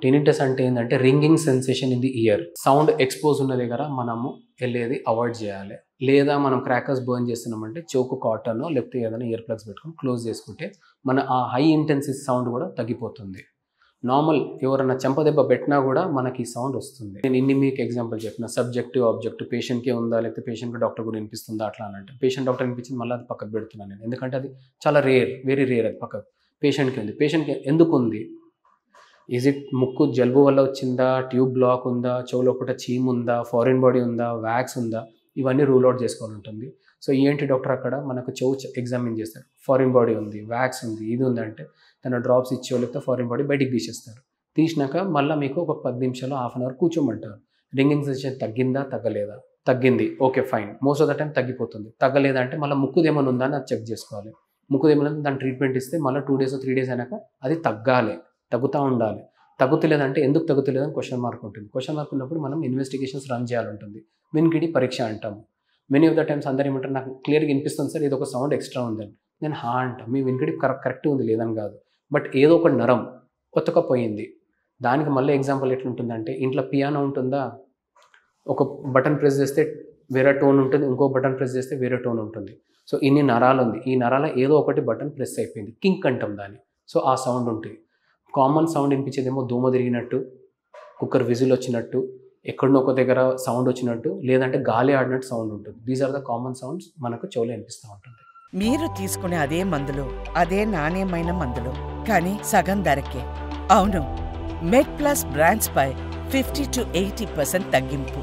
Tinnitus అంటే ఏంటంటే ringing sensation in the year. Sound expose ఉన్న దగ్గర మనము వెళ్ళేది అవాయిడ్ చేయాలి. లేదా మనం క్రాకర్స్ బర్న్ చేస్తున్నామంటే చోకు కాటన్ లేకపోతే ఏదైనా ఇయర్ ప్లగ్స్ పెట్టుకొని క్లోజ్ చేసుకుంటే మన ఆ హై ఇంటెన్సిటీ సౌండ్ కూడా తగ్గిపోతుంది. నార్మల్ ఎవరైనా చెంపదెబ్బ పెట్టినా కూడా మనకి సౌండ్ వస్తుంది. నేను ఇన్ని మీకు ఎగ్జాంపుల్ చెప్పిన సబ్జెక్టివ్ ఆబ్జెక్టివ్ పేషెంట్కే ఉందా లేకపోతే పేషెంట్కి డాక్టర్ కూడా వినిపిస్తుందా అట్లా అని అంటే పేషెంట్ డాక్టర్ వినిపించింది మళ్ళీ అది పక్కకు పెడుతున్నాను నేను. ఎందుకంటే అది చాలా రేర్, వెరీ రేర్. అది పక్కకు పేషెంట్కి ఉంది. పేషెంట్కి ఎందుకు ఉంది? ఈజ్ ఇట్ ముక్కు జలుబు వల్ల వచ్చిందా, ట్యూబ్ బ్లాక్ ఉందా, చెవులో పూట చీమ్ ఉందా, ఫారిన్ బాడీ ఉందా, వ్యాక్స్ ఉందా, ఇవన్నీ రూల్ అవుట్ చేసుకోవాలి ఉంటుంది. సో ఏంటి డాక్టర్ అక్కడ మనకు చెవు ఎగ్జామిన్ చేస్తారు. ఫారిన్ బాడీ ఉంది, వ్యాక్స్ ఉంది, ఇది ఉందంటే తన డ్రాప్స్ ఇచ్చో లేకపోతే ఫారిన్ బాడీ బయటికి తీసేస్తారు. తీసినాక మళ్ళీ మీకు ఒక 10 నిమిషాలు హాఫ్ అన్ అవర్ కూర్చోమంటారు. రింగింగ్ సెన్సేషన్ తగ్గిందా తగ్గలేదా? తగ్గింది, okay fine. Most of the time తగ్గిపోతుంది. తగ్గలేదంటే మళ్ళీ ముక్కుదేమన్నా ఉందా అని అది చెక్ చేసుకోవాలి. ముక్కుదేమన్నా దాని ట్రీట్మెంట్ ఇస్తే మళ్ళీ 2 days 3 days అయినాక అది తగ్గాలి, తగ్గుతూ ఉండాలి. తగ్గుతలేదంటే ఎందుకు తగ్గుతలేదని క్వశ్చన్ మార్క్ ఉంటుంది. క్వశ్చన్ మార్క్ ఉన్నప్పుడు మనం ఇన్వెస్టిగేషన్స్ రన్ చేయాలి ఉంటుంది. వినికిడి పరీక్ష అంటాము. మెనీ ఆఫ్ ద టైమ్స్ అందరూ ఏమంటారు, నాకు క్లియర్గా వినిపిస్తుంది సార్, ఇది ఒక సౌండ్ ఎక్స్ట్రా ఉందని. నేను అంట మీ వినికిడి కరెక్ట్ ఉంది లేదని కాదు, బట్ ఏదో ఒక నరం కొత్తకపోయింది. దానికి మళ్ళీ ఎగ్జాంపుల్ ఎట్లుంటుందంటే ఇంట్లో పియానో ఉంటుందా, ఒక బటన్ ప్రెస్ చేస్తే వేరే టోన్ ఉంటుంది, ఇంకో బటన్ ప్రెస్ చేస్తే వేరే టోన్ ఉంటుంది. సో ఇన్ని నరాలు ఉంది, ఈ నరాల ఏదో ఒకటి బటన్ ప్రెస్ అయిపోయింది, కింక్ అంటాం దాన్ని. సో ఆ సౌండ్ ఉంటుంది. కామన్ సౌండ్ వినిపించేదేమో దోమ తిరిగినట్టు, కుక్కర్ విజిల్ వచ్చినట్టు, ఎక్కడనో ఒక దగ్గర సౌండ్ వచ్చినట్టు, లేదంటే గాలి ఆడినట్టు సౌండ్ ఉంటుంది. These are the common sounds మనకు చెవులో వినిపిస్తూ ఉంటుంది. మీరు తీసుకునే అదే మందులు, అదే నాణ్యమైన మందులు, కానీ సగం ధరకే. అవును, మెడ్ ప్లస్ బ్రాండ్స్ పై 50 to 80% తగ్గింపు.